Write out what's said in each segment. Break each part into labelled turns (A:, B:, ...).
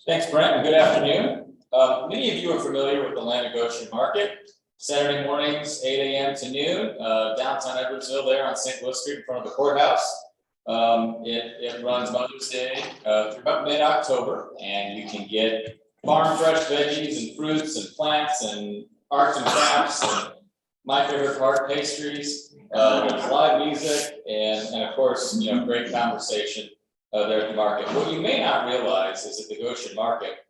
A: Thanks, Brent, and good afternoon. Many of you are familiar with the Land of Goshen Market. Saturday mornings, 8 a.m. to noon, downtown Edwardsville there on St. Louis Street in front of the courthouse. It runs Mother's Day through about mid-October, and you can get farm fresh veggies and fruits and plants and arts and crafts and my favorite part, pastries. There's live music and of course, great conversation there at the market. What you may not realize is that the Goshen Market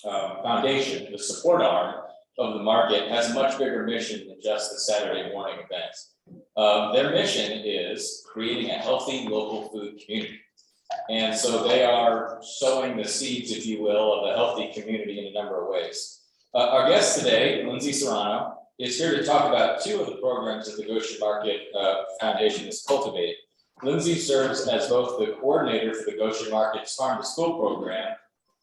A: Foundation, the support arm of the market, has a much bigger mission than just the Saturday morning events. Their mission is creating a healthy local food community. And so they are sowing the seeds, if you will, of a healthy community in a number of ways. Our guest today, Lindsay Serrano, is here to talk about two of the programs that the Goshen Market Foundation has cultivated. Lindsay serves as both the coordinator for the Goshen Market's Farm to School program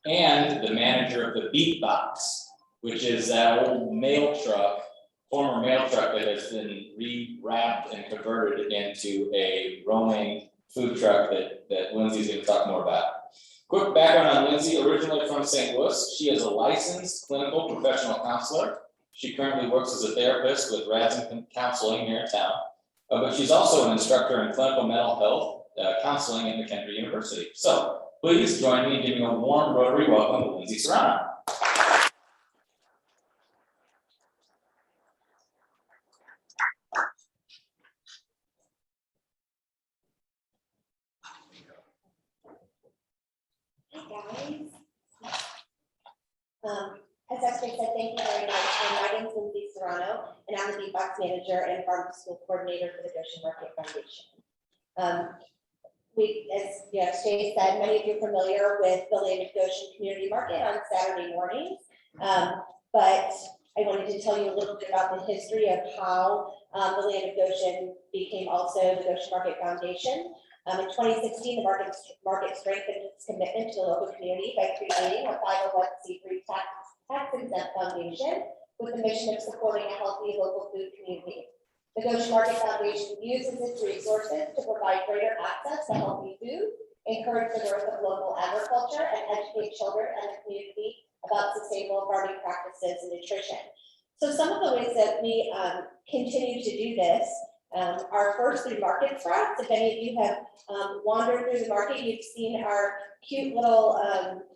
A: and the manager of the Beat Box, which is that old mail truck, former mail truck that has been rewrapped and converted into a roaming food truck that Lindsay's going to talk more about. Quick background on Lindsay, originally from St. Louis. She is a licensed clinical professional counselor. She currently works as a therapist with Radson Counseling here in town. But she's also an instructor in clinical mental health counseling at McKendree University. So please join me in giving a warm Rotary welcome to Lindsay Serrano.
B: Hi guys. As Esther said, thank you very much. My name is Lindsay Serrano, and I'm the Beat Box manager and farm to school coordinator for the Goshen Market Foundation. As Shay said, many of you are familiar with the Land of Goshen Community Market on Saturday mornings, but I wanted to tell you a little bit about the history of how the Land of Goshen became also the Goshen Market Foundation. In 2016, the market strengthened its commitment to the local community by creating a 501c3 tax-exempt foundation with the mission of supporting a healthy local food community. The Goshen Market Foundation uses its resources to provide greater access to healthy food, encourage the growth of local agriculture, and educate children and the community about sustainable farming practices and nutrition. So some of the ways that we continue to do this are first through market routes. If any of you have wandered through the market, you've seen our cute little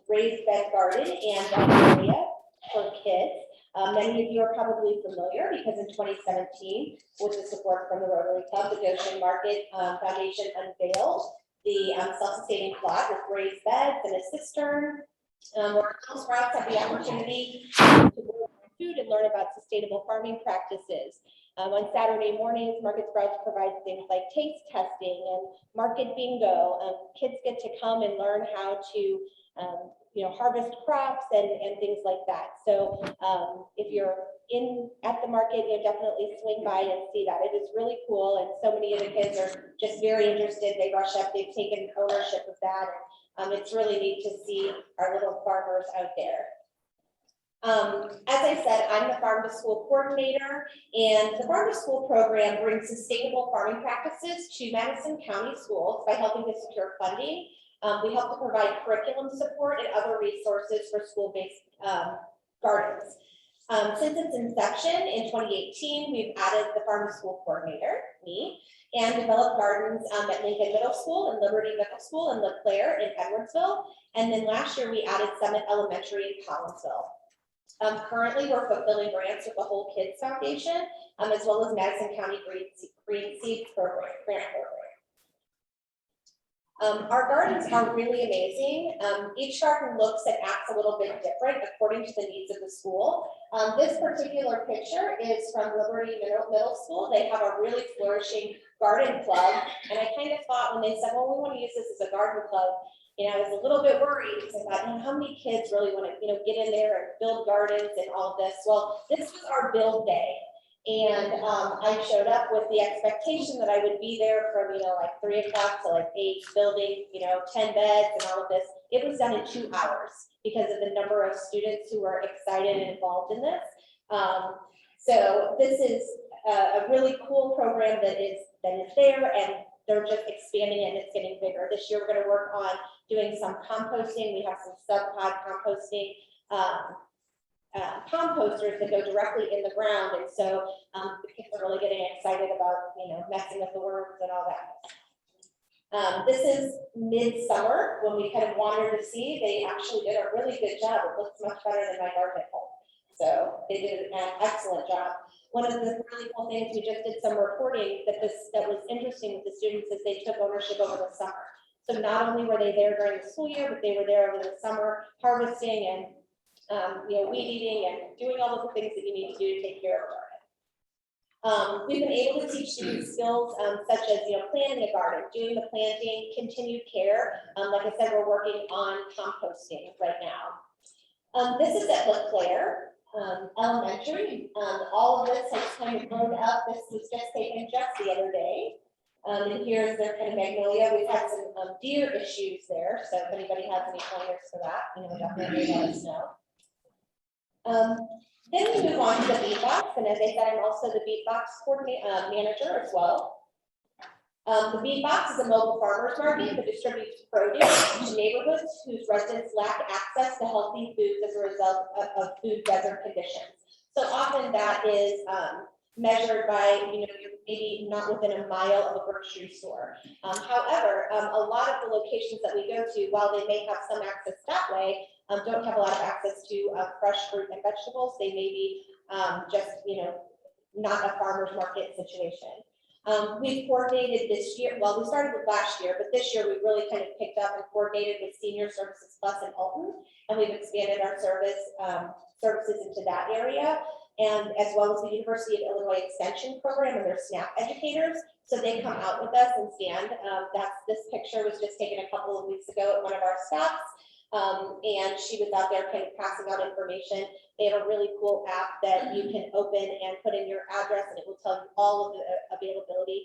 B: raised bed garden and area for kids. Many of you are probably familiar because in 2017, with the support from the Rotary Club, the Goshen Market Foundation unveiled the self-sustaining plot with raised beds and a cistern, where those routes have the opportunity to grow food and learn about sustainable farming practices. On Saturday mornings, Market Sprouts provides things like taste testing and market bingo. Kids get to come and learn how to harvest crops and things like that. So if you're at the market, definitely swing by and see that. It is really cool, and so many of the kids are just very interested. They rush up, they've taken ownership of that, and it's really neat to see our little farmers out there. As I said, I'm the Farm to School coordinator, and the Farm to School program brings sustainable farming practices to Madison County schools by helping to secure funding. We help to provide curriculum support and other resources for school-based gardens. Since its inception in 2018, we've added the Farm to School coordinator, me, and developed gardens at Lincoln Middle School and Liberty Middle School and LeClaire in Edwardsville. And then last year we added Summit Elementary in Collinsville. Currently, we're fulfilling grants with the Whole Kids Foundation, as well as Madison County Green Seeds Program, grant program. Our gardens are really amazing. Each garden looks and acts a little bit different according to the needs of the school. This particular picture is from Liberty Middle School. They have a really flourishing garden club, and I kind of thought when they said, well, we want to use this as a garden club, I was a little bit worried because I thought, how many kids really want to, get in there and build gardens and all of this? Well, this was our build day. And I showed up with the expectation that I would be there from, like 3 o'clock to like 8, building, 10 beds and all of this. It was done in 2 hours because of the number of students who were excited and involved in this. So this is a really cool program that is there, and they're just expanding it and it's getting bigger. This year, we're gonna work on doing some composting. We have some sub-pod composting, composters that go directly in the ground. And so the kids are really getting excited about, messing with the worms and all that. This is midsummer when we kind of wandered to see. They actually did a really good job. It looks much better than my garden at home. So they did an excellent job. One of the really cool things, we just did some reporting that was interesting with the students is they took ownership over the summer. So not only were they there during the school year, but they were there over the summer harvesting and weed eating and doing all of the things that you need to do to take care of a garden. We've been able to teach students skills such as planting a garden, doing the planting, continued care. Like I said, we're working on composting right now. This is at LeClaire Elementary. All of this has kind of grown up. This was just taken just the other day. And here's their kind of magnolia. We've had some deer issues there. So if anybody has any pointers for that, definitely let us know. Then we move on to the beatbox, and as I said, I'm also the beatbox manager as well. The beatbox is a mobile farmers market that distributes produce to neighborhoods whose residents lack access to healthy foods as a result of food desert conditions. So often that is measured by, you're maybe not within a mile of a grocery store. However, a lot of the locations that we go to, while they may have some access that way, don't have a lot of access to fresh fruit and vegetables. They may be just, not a farmer's market situation. We've coordinated this year, well, we started with last year, but this year we really kind of picked up and coordinated with Senior Services Plus in Alton, and we've expanded our services into that area, and as well as the University of Illinois Extension Program and their SNAP educators. So they come out with us and stand. This picture was just taken a couple of weeks ago at one of our stops. And she was out there kind of passing out information. They have a really cool app that you can open and put in your address, and it will tell you all of the availability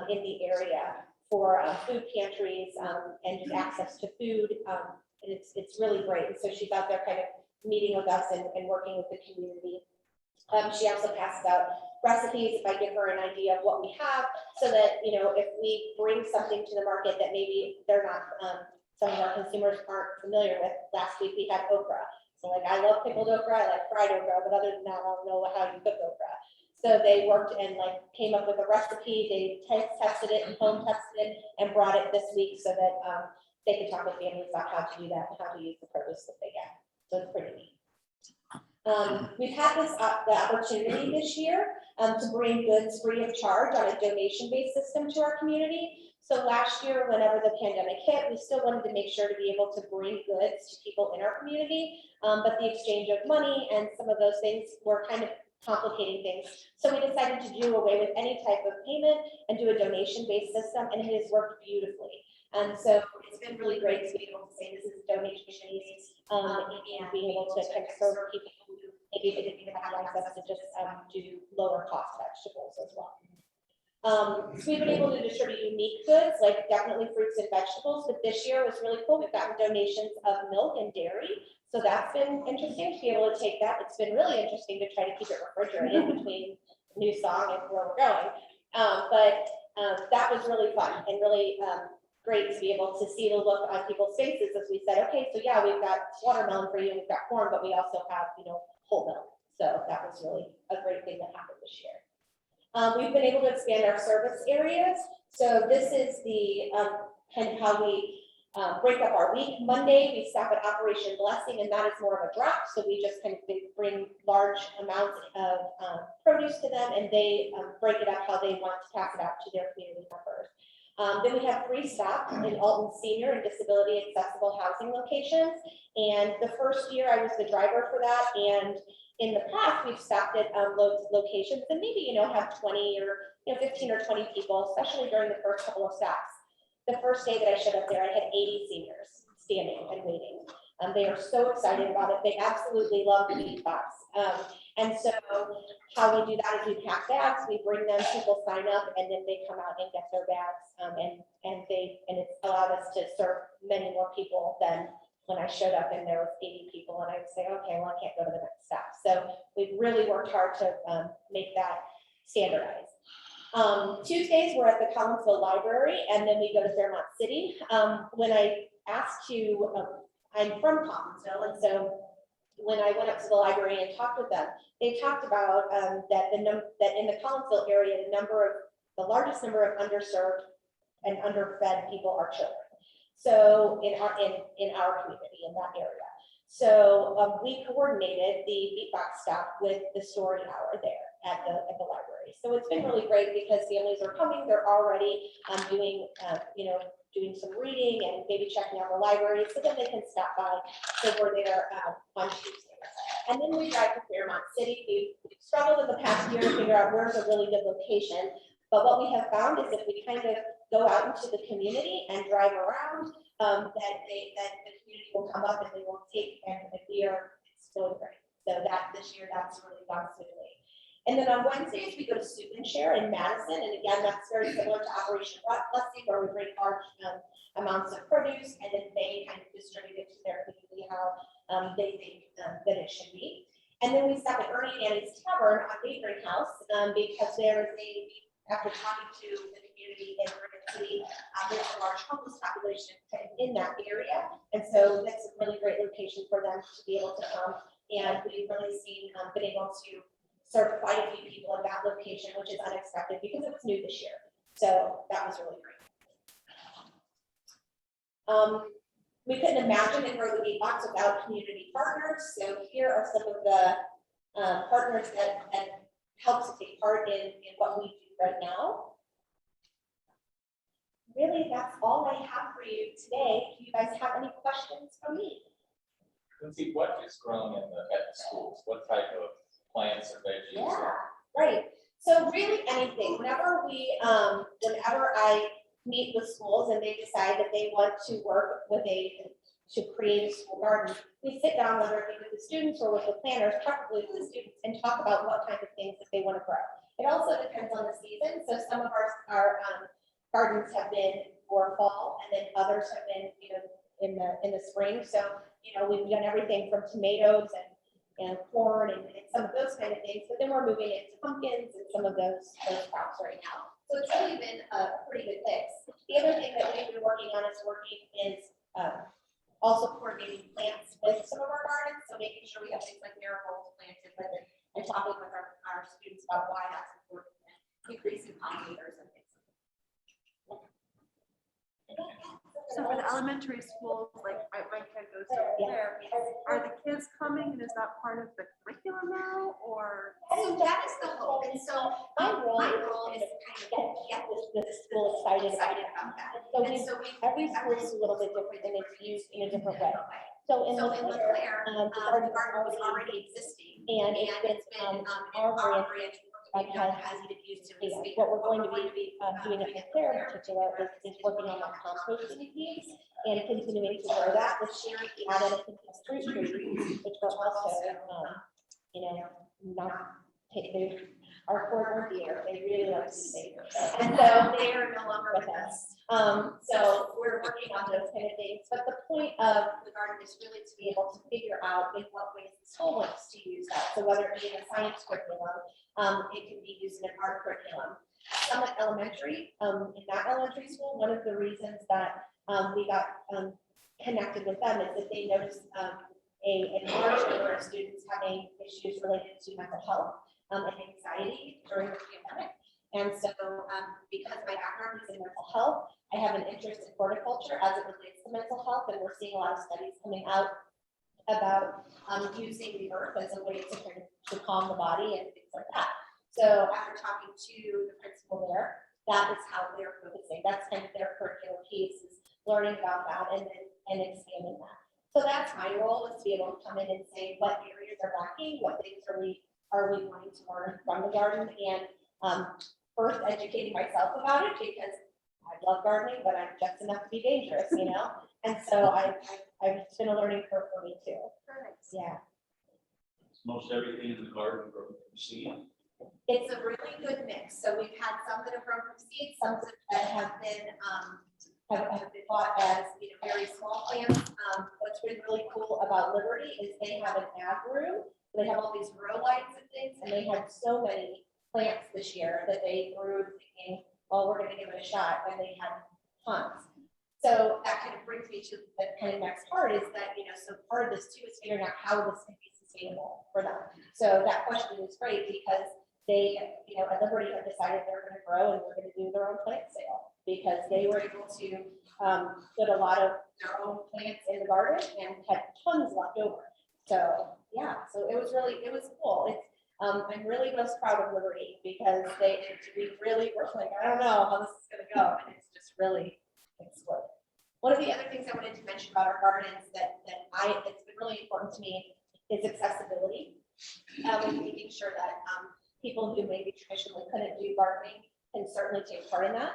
B: in the area for food pantries and just access to food. And it's really great. And so she's out there kind of meeting with us and working with the community. She also passes out recipes if I give her an idea of what we have, so that, if we bring something to the market that maybe they're not, some of our consumers aren't familiar with. Last week we had okra. So like, I love pickled okra, I like fried okra, but other than that, I don't know how you cook okra. So they worked and came up with a recipe. They tested it and home tested it and brought it this week so that they could talk with families about how to do that and how to use the produce that they get. So it's pretty neat. We've had the opportunity this year to bring goods free of charge on a donation-based system to our community. So last year, whenever the pandemic hit, we still wanted to make sure to be able to bring goods to people in our community, but the exchange of money and some of those things were kind of complicating things. So we decided to do away with any type of payment and do a donation-based system, and it has worked beautifully. And so it's been really great to be able to say this is donation-based and being able to kind of serve people who maybe they didn't have access to just do lower cost vegetables as well. So we've been able to distribute unique goods, like definitely fruits and vegetables, but this year was really cool. We've gotten donations of milk and dairy. So that's been interesting to be able to take that. It's been really interesting to try to keep it refrigerated between New Song and where we're going. But that was really fun and really great to be able to see the look on people's faces as we said, okay, so yeah, we've got watermelon for you, we've got corn, but we also have, whole milk. So that was really a great thing that happened this year. We've been able to expand our service areas. So this is the kind of how we break up our week. Monday, we stop at Operation Blessing, and that is more of a drop. So we just kind of bring large amounts of produce to them, and they break it up how they want to pass it out to their community members. Then we have 3 stops in Alton Senior and Disability Accessible Housing locations. And the first year I was the driver for that. And in the past, we've stopped at locations and maybe, have 20 or 15 or 20 people, especially during the first couple of stops. The first day that I showed up there, I had 80 seniors standing and waiting. They are so excited about it. They absolutely love the beatbox. And so how we do that is we pack bags, we bring them, people sign up, and then they come out and get their bags. And it's allowed us to serve many more people than when I showed up and there was 80 people, and I would say, okay, well, I can't go to the next stop. So we've really worked hard to make that standardized. Tuesdays, we're at the Collinsville Library, and then we go to Fairmont City. When I asked to, I'm from Collinsville, and so when I went up to the library and talked with them, they talked about that in the Collinsville area, the largest number of underserved and underfed people are children. So in our community, in that area. So we coordinated the beatbox stop with the story hour there at the library. So it's been really great because families are coming, they're already doing some reading and maybe checking out the library, so then they can stop by. So we're there on Tuesday. And then we drive to Fairmont City. We've struggled in the past year to figure out where's a really good location. But what we have found is if we kind of go out into the community and drive around, that the community will come up and they will take, and it's going great. So this year, that's really gone smoothly. And then on Wednesdays, we go to Soup and Share in Madison. And again, that's very similar to Operation Blessing, where we bring large amounts of produce and then they kind of distribute it to their community how they think that it should be. And then we stop at Ernie and Annie's Tavern on Neighboring House because after talking to the community in Oregon City, there's a large homeless population in that area. And so that's a really great location for them to be able to come. And we've really been able to serve quite a few people at that location, which is unexpected because it was new this year. So that was really great. We couldn't imagine it Grow the Beatbox without community partners. So here are some of the partners that help to take part in what we do right now. Really, that's all I have for you today. Do you guys have any questions for me?
A: Lindsay, what is growing at the schools? What type of plants or veggies?
B: Yeah, right. So really anything. Whenever I meet with schools and they decide that they want to work to create a school garden, we sit down, whether it be with the students or with the planners, preferably with the students, and talk about what kind of things that they want to grow. It also depends on the season. So some of our gardens have been for fall, and then others have been, in the spring. So, we've done everything from tomatoes and corn and some of those kind of things. But then we're moving into pumpkins and some of those crops right now. So it's really been a pretty good mix. The other thing that we've been working on is also coordinating plants with some of our gardens. So making sure we have things like marigolds planted with it and talking with our students about why that's important and increasing pollinators and things.
C: So for the elementary schools, like my kid goes to there, are the kids coming and is that part of the curriculum now or?
B: So that is the hope. And so my role is kind of get this school excited about that. And so every school is a little bit different and it's used in a different way. So in LeClaire, the garden was already existing and it's been our branch what we're going to be doing at LeClaire in particular is working on that composting piece and continuing to grow that. This year we added a fruit tree, which we're also, not taking our former deer. They really like to stay. And so they are no longer with us. So we're working on those kind of things. But the point of the garden is really to be able to figure out in what ways the school wants to use that. So whether it be in a science curriculum, it can be used in an art curriculum. Summit Elementary, in that elementary school, one of the reasons that we got connected with them is that they noticed a large number of students having issues related to mental health and anxiety during the pandemic. And so because my background is in mental health, I have an interest in horticulture as it relates to mental health, and we're seeing a lot of studies coming out about using the earth as a way to calm the body and things like that. So after talking to the principal there, that is how they're focusing. That's kind of their curriculum piece, is learning about that and expanding that. So that's my role, is to be able to come in and say what areas are lacking, what things are we wanting to learn from the garden, and first educating myself about it because I love gardening, but I'm just enough to be dangerous, And so it's been a learning curve for me too.
C: Perfect.
B: Yeah.
D: Most everything in the garden from seed.
B: It's a really good mix. So we've had some that have grown from seeds, some that have been bought as very small plants. What's been really cool about Liberty is they have an ag room. They have all these grow lights and things, and they have so many plants this year that they grew thinking, well, we're gonna give it a shot when they had funds. So that kind of brings me to the kind of next part is that, so part of this too is figuring out how this can be sustainable for them. So that question is great because they, at Liberty have decided they're gonna grow and we're gonna do their own plant sale because they were able to put a lot of their own plants in the garden and had tons left over. So, yeah, so it was cool. It's, I'm really most proud of Liberty because we really were like, I don't know how this is gonna go, and it's just really exploded. One of the other things I wanted to mention about our gardens that it's been really important to me is accessibility. And making sure that people who maybe traditionally couldn't do gardening can certainly take part in that.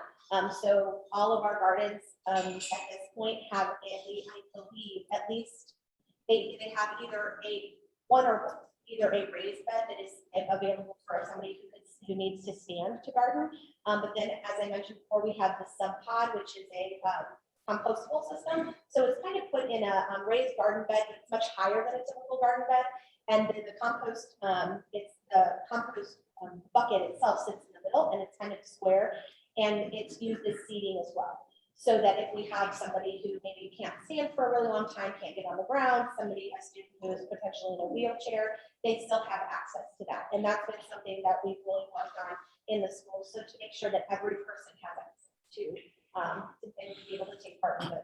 B: So all of our gardens at this point have at least they have either either a raised bed that is available for somebody who needs to stand to garden. But then, as I mentioned before, we have the sub pod, which is a compostable system. So it's kind of put in a raised garden bed, but it's much higher than a typical garden bed. And then the compost, it's the compost bucket itself sits in the middle and it's kind of square and it's used as seating as well. So that if we have somebody who maybe can't stand for a really long time, can't get on the ground, a student who is potentially in a wheelchair, they still have access to that. And that's been something that we've really worked on in the schools. So to make sure that every person has access to be able to take part in the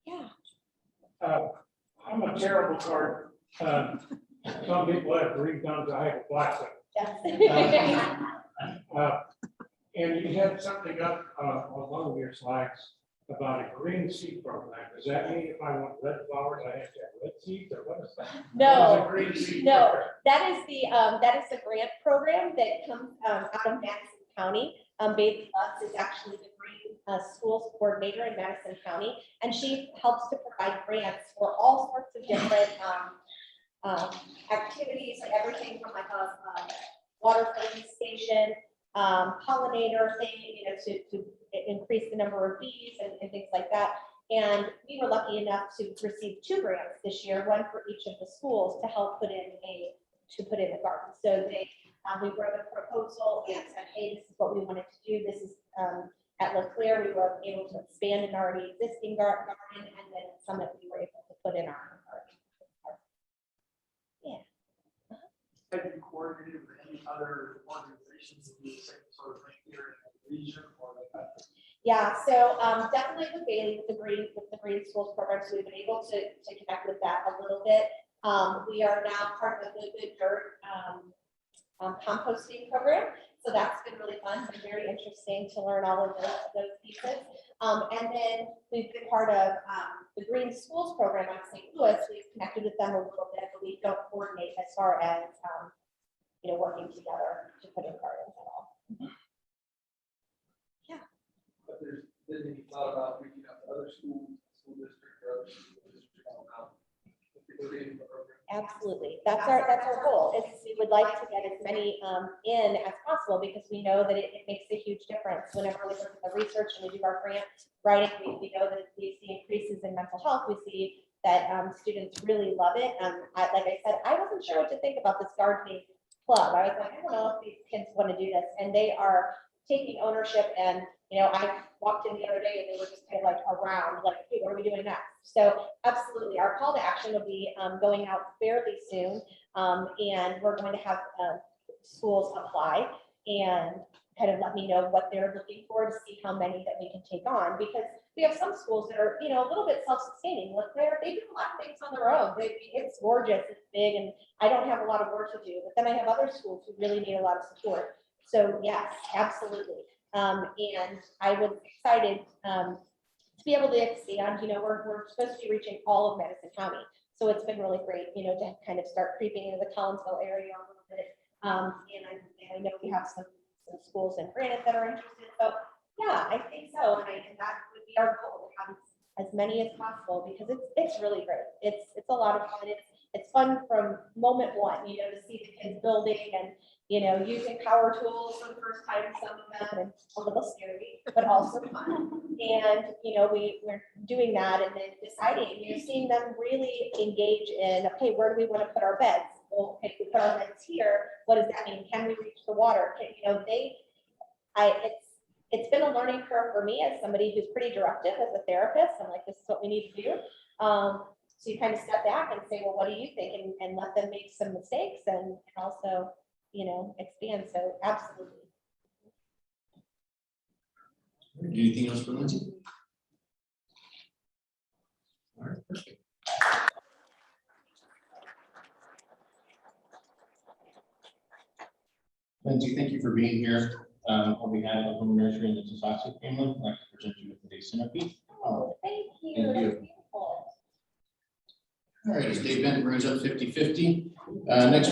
B: yeah.
E: I'm a terrible gardener. Some people have green thumbs, I have a black thumb.
B: Yes.
E: And you had something up on one of your slides about a green seed program. Does that mean if I want red flowers, I have to have red seeds, or what is that?
B: No,
E: what is a green seed
B: no,
E: program?
B: that is the grant program that comes out of Madison County. Bailey Lutz is actually the green schools coordinator in Madison County, and she helps to provide grants for all sorts of different activities, like everything from like a water filling station, pollinator thing, to increase the number of bees and things like that. And we were lucky enough to receive 2 grants this year, one for each of the schools to help put in a garden. So we wrote a proposal and said, hey, this is what we wanted to do. This is at LeClaire, we were able to expand an already existing garden, and then at Summit, we were able to put in our garden. Yeah.
F: Have you coordinated with any other organizations that do the same sort of thing here in the region or the country?
B: Yeah, so definitely with Bailey, with the green schools program, so we've been able to connect with that a little bit. We are now part of the Good Dirt composting program, so that's been really fun and very interesting to learn all of those pieces. And then we've been part of the Green Schools program out of St. Louis. We've connected with them a little bit, but we don't coordinate as far as working together to put in gardens at all. Yeah.
F: But there's been any thought about reaching out to other school districts or other school districts about the program?
B: Absolutely. That's our goal. Is we would like to get as many in as possible because we know that it makes a huge difference. Whenever we look at the research and we do our grant writing, we know that we see increases in mental health. We see that students really love it. Like I said, I wasn't sure what to think about this gardening club. I was like, I don't know if these kids want to do this, and they are taking ownership. And I walked in the other day and they were just kind of like around, like, hey, what are we doing next? So absolutely, our call to action will be going out fairly soon, and we're going to have schools apply and kind of let me know what they're looking for to see how many that we can take on, because we have some schools that are a little bit self-sustaining. Look, they do a lot of things on their own. It's gorgeous, it's big, and I don't have a lot of work to do. But then I have other schools who really need a lot of support. So yes, absolutely. And I was excited to be able to expand. We're supposed to be reaching all of Madison County, so it's been really great, to kind of start creeping into the Collinsville area a little bit. And I know we have some schools in Granite that are interested. So yeah, I think so, and that would be our goal, to have as many as possible, because it's really great. It's a lot of fun. It's fun from moment one, to see the kids building and using power tools for the first time, some of them, and a little scary, but also fun. And, we're doing that and then deciding, seeing them really engage in, okay, where do we want to put our beds? well, if we put our nets here, what does that mean? Can we reach the water? You know, it's been a learning curve for me as somebody who's pretty directive as a therapist. I'm like, this is what we need to do. So you kind of step back and say, well, what do you think? And let them make some mistakes and also, you know, expand. So absolutely.
G: Anything else for Lindsay? All right, perfect. Lindsay, thank you for being here. On behalf of the Home Nursery and the Tasasi family, I'd like to present you with today's centerpiece.
B: Oh, thank you.
G: Thank you.
B: That's beautiful.
G: All right, as Dave Bent brings up 50-50, next week